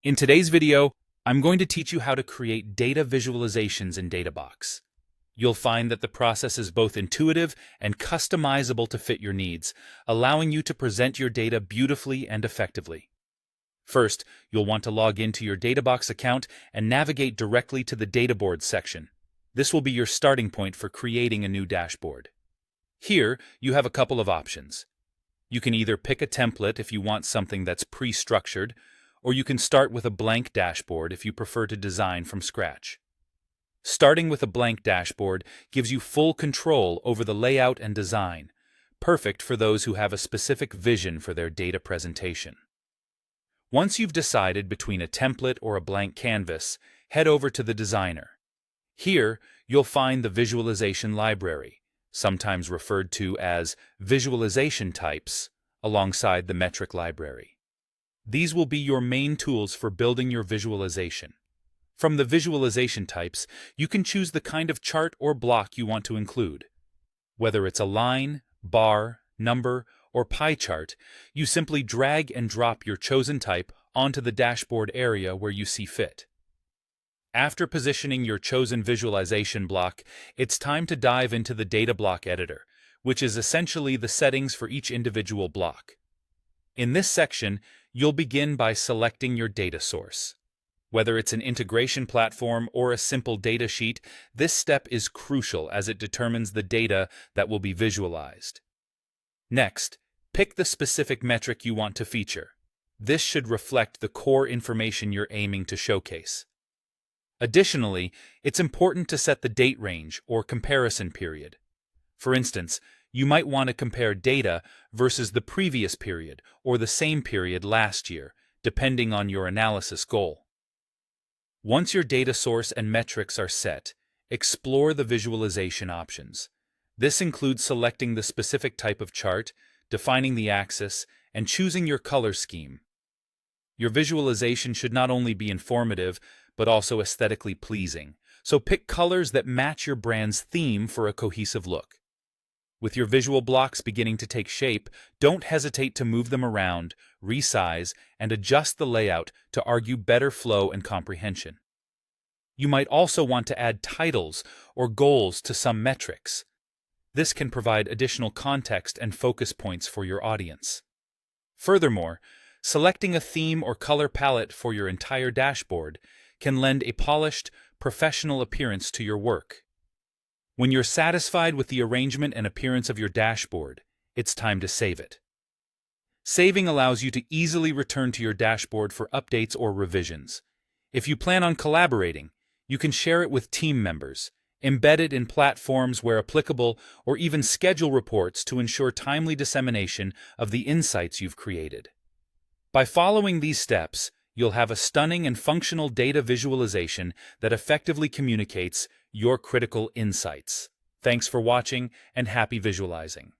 In today's video, I'm going to teach you how to create data visualizations in Databox. You'll find that the process is both intuitive and customizable to fit your needs, allowing you to present your data beautifully and effectively. First, you'll want to log into your Databox account and navigate directly to the Databoard section. This will be your starting point for creating a new dashboard. Here, you have a couple of options. You can either pick a template if you want something that's pre-structured, or you can start with a blank dashboard if you prefer to design from scratch. Starting with a blank dashboard gives you full control over the layout and design, perfect for those who have a specific vision for their data presentation. Once you've decided between a template or a blank canvas, head over to the designer. Here, you'll find the visualization library, sometimes referred to as visualization types, alongside the metric library. These will be your main tools for building your visualization. From the visualization types, you can choose the kind of chart or block you want to include. Whether it's a line, bar, number, or pie chart, you simply drag and drop your chosen type onto the dashboard area where you see fit. After positioning your chosen visualization block, it's time to dive into the data block editor, which is essentially the settings for each individual block. In this section, you'll begin by selecting your data source. Whether it's an integration platform or a simple data sheet, this step is crucial as it determines the data that will be visualized. Next, pick the specific metric you want to feature. This should reflect the core information you're aiming to showcase. Additionally, it's important to set the date range or comparison period. For instance, you might want to compare data versus the previous period or the same period last year, depending on your analysis goal. Once your data source and metrics are set, explore the visualization options. This includes selecting the specific type of chart, defining the axis, and choosing your color scheme. Your visualization should not only be informative, but also aesthetically pleasing, so pick colors that match your brand's theme for a cohesive look. With your visual blocks beginning to take shape, don't hesitate to move them around, resize, and adjust the layout to argue better flow and comprehension. You might also want to add titles or goals to some metrics. This can provide additional context and focus points for your audience. Furthermore, selecting a theme or color palette for your entire dashboard can lend a polished, professional appearance to your work. When you're satisfied with the arrangement and appearance of your dashboard, it's time to save it. Saving allows you to easily return to your dashboard for updates or revisions. If you plan on collaborating, you can share it with team members, embed it in platforms where applicable, or even schedule reports to ensure timely dissemination of the insights you've created. By following these steps, you'll have a stunning and functional data visualization that effectively communicates your critical insights. Thanks for watching and happy visualizing.